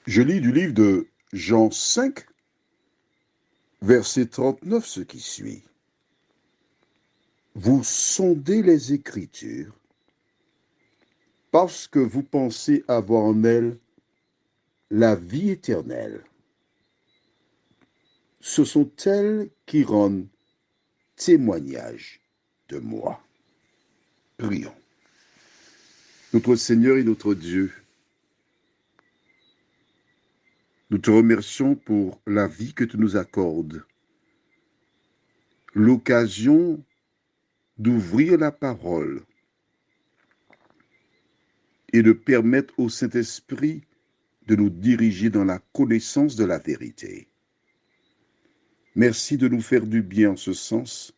Je lis du livre de Jean 5, verset 39, ce qui suit. Vous sondez les Écritures parce que vous pensez avoir en elles la vie éternelle. Ce sont elles qui rendent témoignage de moi. Prions. Notre Seigneur et notre Dieu, nous te remercions pour la vie que tu nous accordes, l'occasion d'ouvrir la parole et de permettre au Saint-Esprit de nous diriger dans la connaissance de la vérité. Merci de nous faire du bien en ce sens.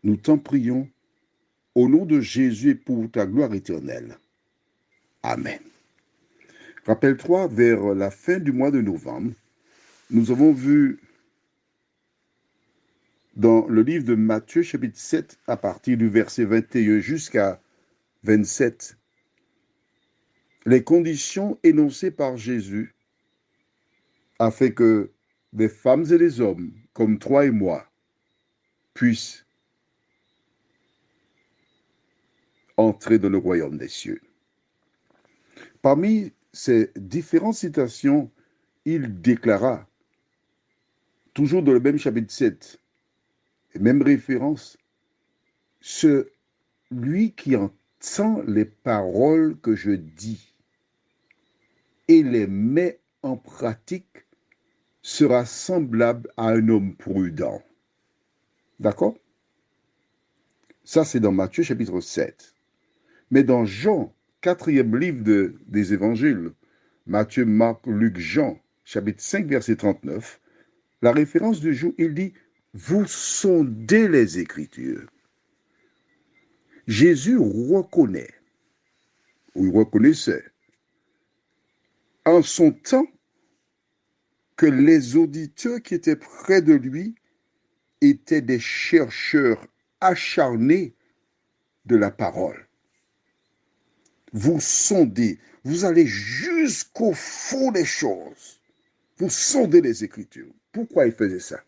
Nous t'en prions au nom de Jésus et pour ta gloire éternelle. Amen. Rappelle-toi, vers la fin du mois de novembre, nous avons vu dans le livre de Matthieu, chapitre 7, à partir du verset 21 jusqu'à 27, les conditions énoncées par Jésus afin que des femmes et des hommes, comme toi et moi, puissent entrer dans le royaume des cieux. Parmi ces différentes citations, il déclara, toujours dans le même chapitre 7, et même référence, celui qui entend les paroles que je dis et les met en pratique sera semblable à un homme prudent. D'accord? Ça, c'est dans Matthieu chapitre 7. Mais dans Jean, quatrième livre des évangiles, Matthieu, Marc, Luc, Jean, chapitre 5, verset 39, la référence du jour, il dit, vous sondez les Écritures. Jésus reconnaît, ou il reconnaissait, en son temps, que les auditeurs qui étaient près de lui étaient des chercheurs acharnés de la parole. Vous sondez, vous allez jusqu'au fond des choses. Vous sondez les Écritures. Pourquoi il faisait ça?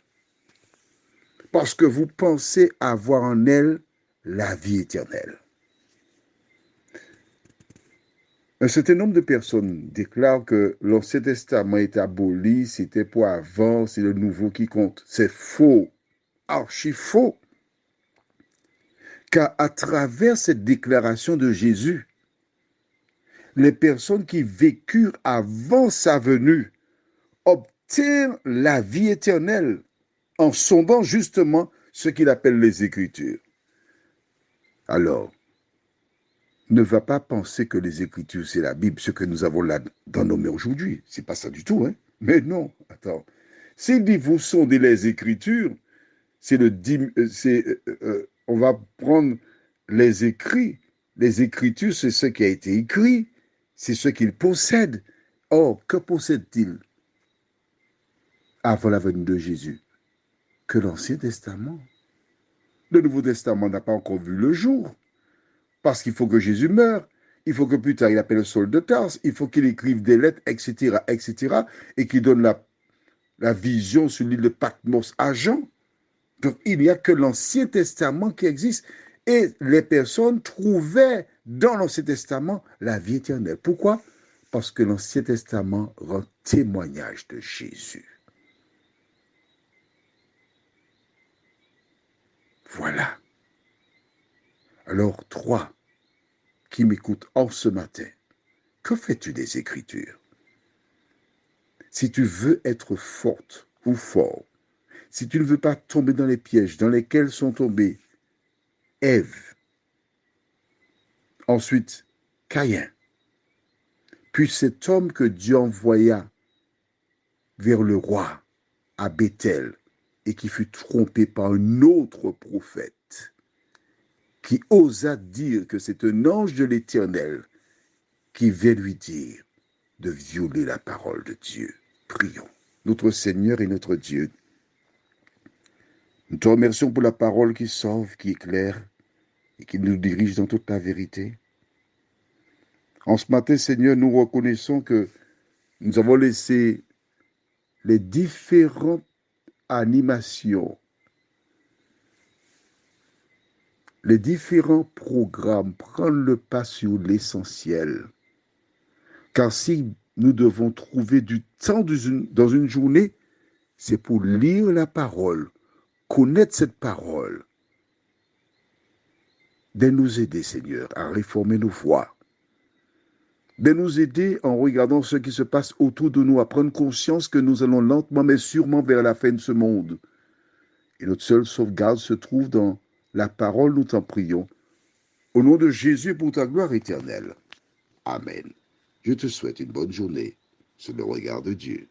Parce que vous pensez avoir en elles la vie éternelle. Un certain nombre de personnes déclarent que l'Ancien Testament est aboli, c'était pour avant, c'est le Nouveau qui compte. C'est faux, archi faux. Car à travers cette déclaration de Jésus, les personnes qui vécurent avant sa venue obtinrent la vie éternelle en sondant justement ce qu'il appelle les Écritures. Alors, ne va pas penser que les Écritures, c'est la Bible, ce que nous avons là dans nos mains aujourd'hui. C'est pas ça du tout, hein? Mais non, attends. S'il dit vous sondez les Écritures, c'est on va prendre les écrits. Les Écritures, c'est ce qui a été écrit, c'est ce qu'il possède. Or, que possède-t-il avant la venue de Jésus? Que l'Ancien Testament. Le Nouveau Testament n'a pas encore vu le jour. Parce qu'il faut que Jésus meure. Il faut que plus tard, il appelle Saul de Tarse. Il faut qu'il écrive des lettres, etc., etc., et qu'il donne la vision sur l'île de Patmos à Jean. Donc, il n'y a que l'Ancien Testament qui existe. Et les personnes trouvaient dans l'Ancien Testament la vie éternelle. Pourquoi? Parce que l'Ancien Testament rend témoignage de Jésus. Voilà. Alors, toi qui m'écoutes en ce matin, que fais-tu des Écritures? Si tu veux être forte ou fort, si tu ne veux pas tomber dans les pièges dans lesquels sont tombés Ève, ensuite Caïn, puis cet homme que Dieu envoya vers le roi à Bethel et qui fut trompé par un autre prophète qui osa dire que c'est un ange de l'Éternel qui vient lui dire de violer la parole de Dieu. Prions. Notre Seigneur et notre Dieu, nous te remercions pour la parole qui sauve, qui éclaire et qui nous dirige dans toute la vérité. En ce matin, Seigneur, nous reconnaissons que Nous avons laissé les différentes animations, les différents programmes prendre le pas sur l'essentiel. Car si nous devons trouver du temps dans une journée, c'est pour lire la parole, connaître cette parole, de nous aider, Seigneur, à réformer nos voies, de nous aider en regardant ce qui se passe autour de nous, à prendre conscience que nous allons lentement mais sûrement vers la fin de ce monde. Et notre seule sauvegarde se trouve dans la parole, nous t'en prions. Au nom de Jésus, pour ta gloire éternelle. Amen. Je te souhaite une bonne journée sous le regard de Dieu.